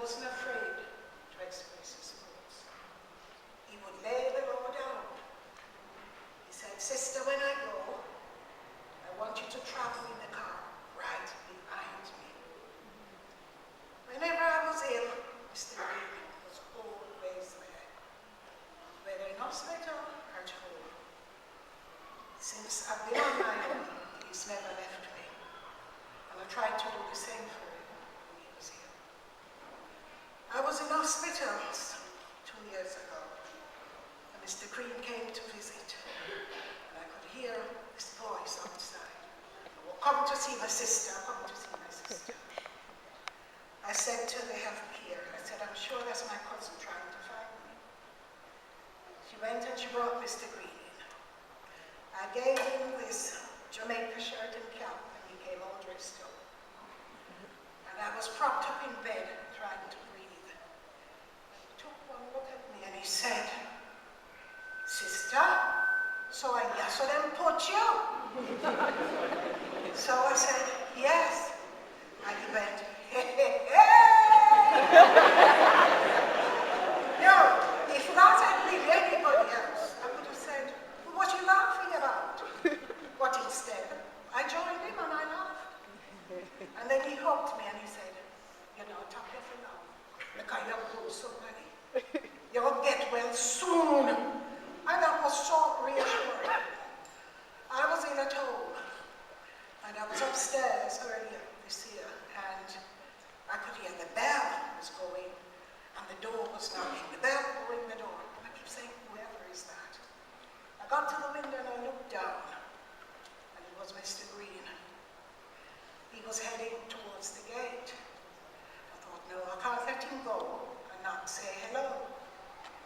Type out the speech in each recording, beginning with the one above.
wasn't afraid to express his thoughts. He would lay the law down. He said, "Sister, when I go, I want you to travel in the car right behind me." Whenever I was ill, Mr. Green was always there, whether in hospital or at home. Since I've been on my own, he's never left me, and I tried to do the same for him when he was here. I was in hospital 2 years ago, and Mr. Green came to visit, and I could hear his voice outside. "Oh, come to see my sister, come to see my sister." I said to the health care, I said, "I'm sure that's my cousin trying to find me." She went and she brought Mr. Green in. I gave him this Jamaica shirt and cap, and he came all dressed up. And I was propped up in bed, trying to breathe. And he took one look at me and he said, "Sister, so I saw them put you?" So I said, "Yes." And he went, "Hey, hey, hey!" No, if that had been anybody else, I would have said, "Well, what are you laughing about?" But instead, I joined him and I laughed. And then he hugged me and he said, "You're not happy for now, because you'll grow so many. You'll get well soon." And that was so reassuring. I was in at home, and I was upstairs earlier this year, and I could hear the bell was going, and the door was knocking. The bell going, the door. And I kept saying, "Whoever is that?" I got to the window and I looked down, and it was Mr. Green. He was heading towards the gate. I thought, no, I can't let him go and not say hello.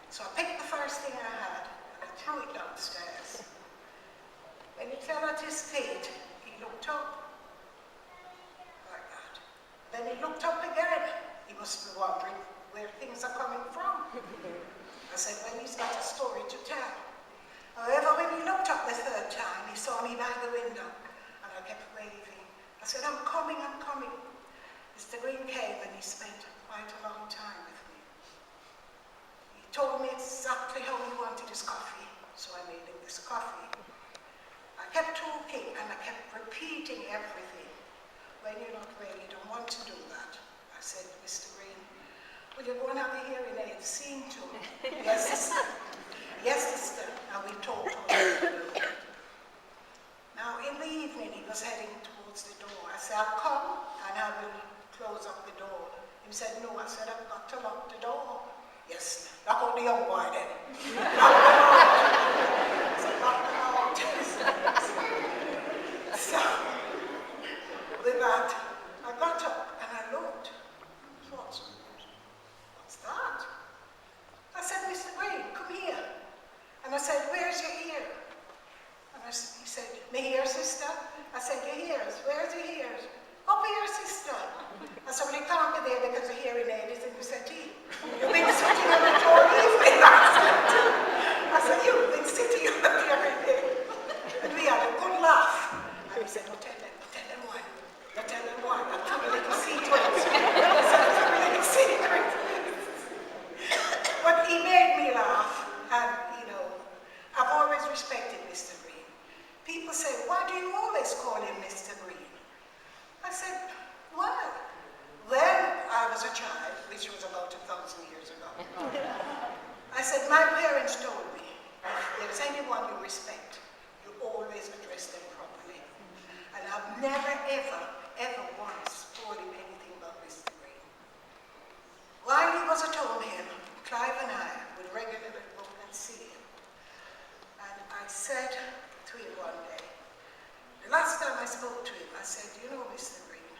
So I picked the first thing I had, and I threw it downstairs. When it fell at his feet, he looked up, like that. Then he looked up again. He must be wondering where things are coming from. I said, "Well, he's got a story to tell." However, when he looked up the third time, he saw me by the window, and I kept waving. I said, "I'm coming, I'm coming." Mr. Green came, and he spent quite a long time with me. He told me exactly how he wanted his coffee, so I made him this coffee. I kept talking, and I kept repeating everything. When you're not well, you don't want to do that. I said, "Mr. Green, will you go and have a hearing aid seen to?" "Yes, sister." "Yes, sister." And we talked all day. Now, in the evening, he was heading towards the door. I said, "I'll come and I will close up the door." He said, "No." I said, "I've got to lock the door." "Yes, lock out the young boy then." Lock them out. I said, "Lock them out." So, with that, I got up and I looked. What's that? I said, "Mr. Green, come here." And I said, "Where's your ear?" And he said, "My ear, sister?" I said, "Your ears, where's your ears?" "Up here, sister." I said, "Well, you can't be there because the hearing aid is in the settee. You've been sitting on it all evening." I said, "You've been sitting on the hearing aid." And we had a good laugh. And he said, "No, tell them why. No, tell them why. I'll tell a little secret." I said, "I'll tell a little secret." But he made me laugh, and I've always respected Mr. Green. People say, "Why do you always call him Mr. Green?" I said, "Well, when I was a child, which was about 1,000 years ago, I said, my parents told me, if there's anyone you respect, you always address them properly. And I've never, ever once told him anything about Mr. Green. While he was at home here, Clive and I would regularly go and see him. And I said to him one day, the last time I spoke to him, I said, "You know, Mr. Green,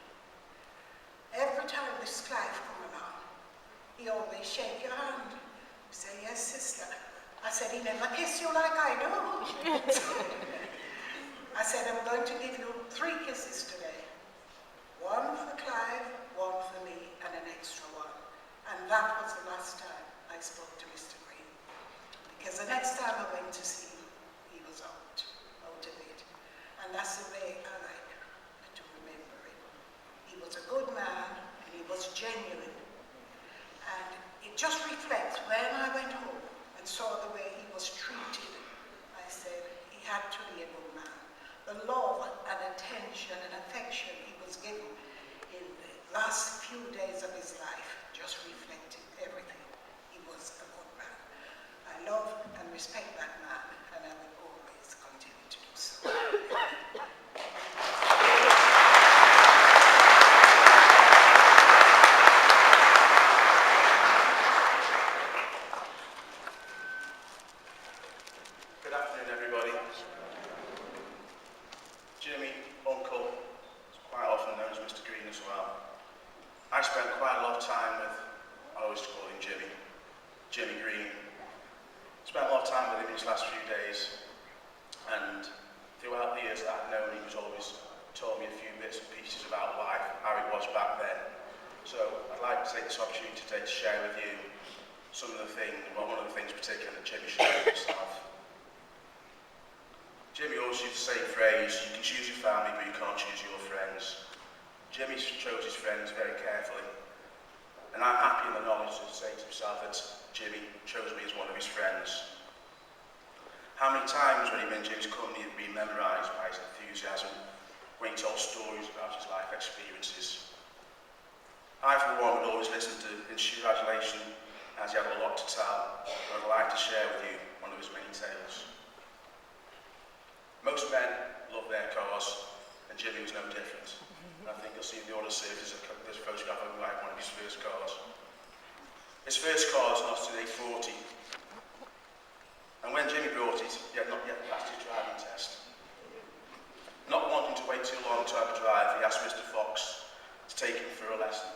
every time this Clive come along, he always shake your hand." I said, "Yes, sister." I said, "He never kiss you like I do." I said, "I'm going to give you 3 kisses today. One for Clive, one for me, and an extra one." And that was the last time I spoke to Mr. Green. Because the next time I went to see him, he was out of it. And that's the way I like to remember him. He was a good man, and he was genuine. And it just reflects when I went home and saw the way he was treated. I said, he had to be a good man. The love and attention and affection he was given in the last few days of his life just reflected everything. He was a good man. I love and respect that man, and I will always continue to do so. Good afternoon, everybody. Jimmy, Uncle, is quite often known as Mr. Green as well. I spent quite a lot of time with, I always call him Jimmy Green. Spent a lot of time with him in his last few days, and throughout the years that I've known him, he's always told me a few bits and pieces about life, how it was back then. So I'd like to take this opportunity today to share with you some of the things, well, one of the things particularly that Jimmy shared with himself. Jimmy always used the same phrase, you can choose your family, but you can't choose your friends. Jimmy chose his friends very carefully, and I'm happy in the knowledge to say to himself that Jimmy chose me as one of his friends. How many times when he met Jimmy's company had been memorised by his enthusiasm when he told stories about his life experiences. I, for one, would always listen to his congratulation as he had a lot to tell, and I'd like to share with you one of his many tales. Most men love their cars, and Jimmy was no different. I think you'll see in the order series this photograph of like one of his first cars. His first car was an Austin A40, and when Jimmy brought it, he had not yet passed his driving test. Not wanting to wait too long to have a drive, he asked Mr. Fox to take him for a lesson.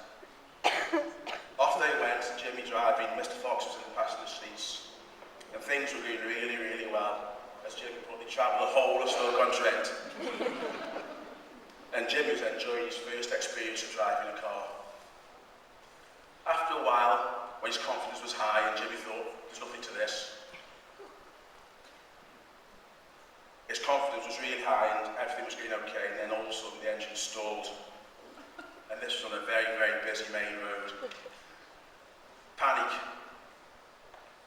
Off they went, Jimmy driving, Mr. Fox was in the passenger seats, and things were going really, really well, as Jimmy probably travelled the whole of Stoke-on-Trent. And Jimmy was enjoying his first experience of driving a car. After a while, when his confidence was high and Jimmy thought, there's nothing to this, his confidence was really high and everything was going okay, and then all of a sudden the engine stalled. And this was on a very, very busy main road. Panic.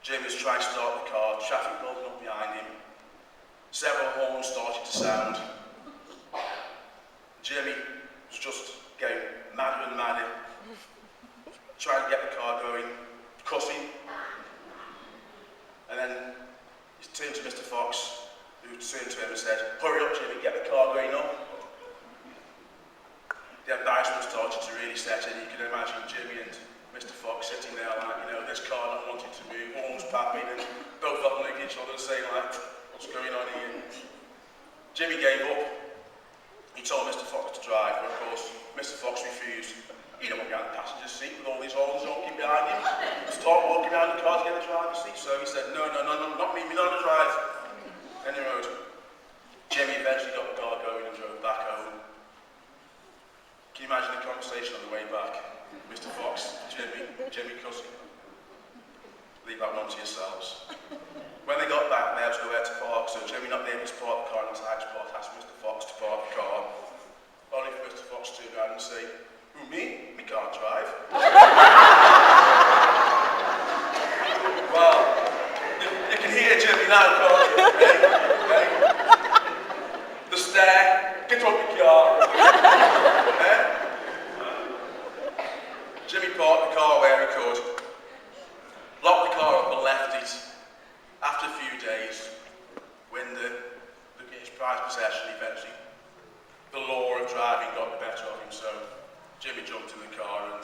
Jimmy was trying to start the car, traffic building up behind him. Several horns started to sound. Jimmy was just getting madder and madder, trying to get the car going, cussing. And then he turned to Mr. Fox, who turned to him and said, hurry up, Jimmy, get the car going up. The embarrassment started to really set in. You can imagine Jimmy and Mr. Fox sitting there like, this car not wanting to move, horns papping, and both looking at each other and saying like, what's going on here? Jimmy gave up. He told Mr. Fox to drive, but of course, Mr. Fox refused. He didn't want to get on the passenger seat with all these horns honking behind him. Start walking around the car to get the driver's seat. So he said, no, not me, not on the drive. Then he rode. Jimmy eventually got the car going and drove back home. Can you imagine the conversation on the way back? Mr. Fox, Jimmy cussing. Leave that one to yourselves. When they got back, they had to know where to park, so Jimmy not able to park the car in the tight spot, asked Mr. Fox to park the car. Only for Mr. Fox to turn around and say, who, me? Me can't drive. Well, you can hear Jimmy now, can't you? Hey? The stare, get up your car. Jimmy parked the car where he could, locked the car up and left it. After a few days, when looking at his prized possession, eventually the law of driving got the better of him, so Jimmy jumped in the car and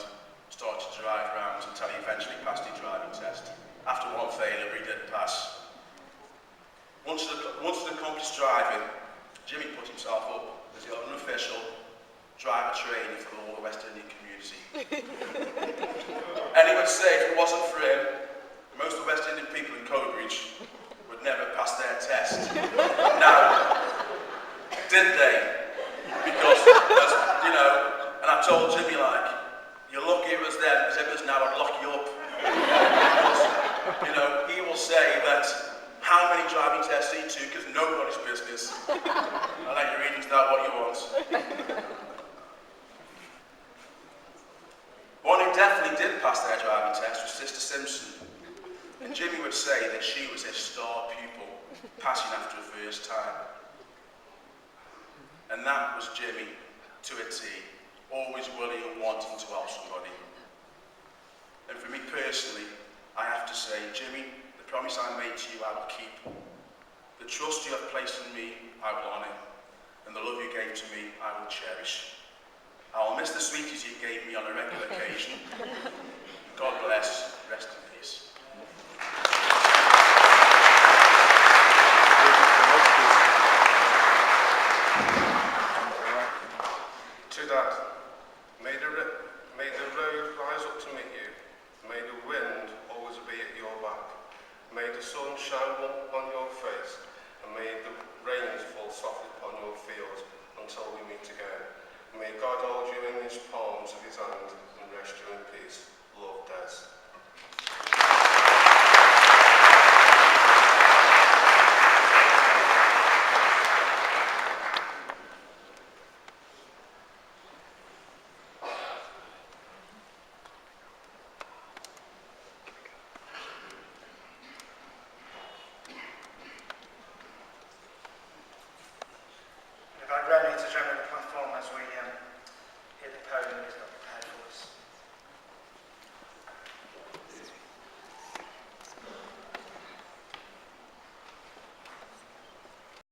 started to drive around until he eventually passed his driving test. After one failure, he did pass. Once the accomplished driving, Jimmy put himself up as the unofficial driver trainee for all the West Indian community. And he would say if it wasn't for him, most of the West Indian people in Cobridge would never pass their test. Now, did they? Because, and I told Jimmy, like, you're lucky it was them, because if it was now, I'd lock you up. Because, he will say that how many driving tests he took is nobody's business. I'll let you read into that what you want. One who definitely did passed their driving test was Sister Simpson, and Jimmy would say that she was his star pupil, passing after the first time. And that was Jimmy to a T, always willing and wanting to help somebody. And for me personally, I have to say, Jimmy, the promise I made to you I will keep. The trust you have placed in me, I will honour. And the love you gave to me, I will cherish. I will miss the sweeties you gave me on a regular occasion. God bless. Rest in peace. To Dad, may the road rise up to meet you. May the wind always be at your back. May the sun shine one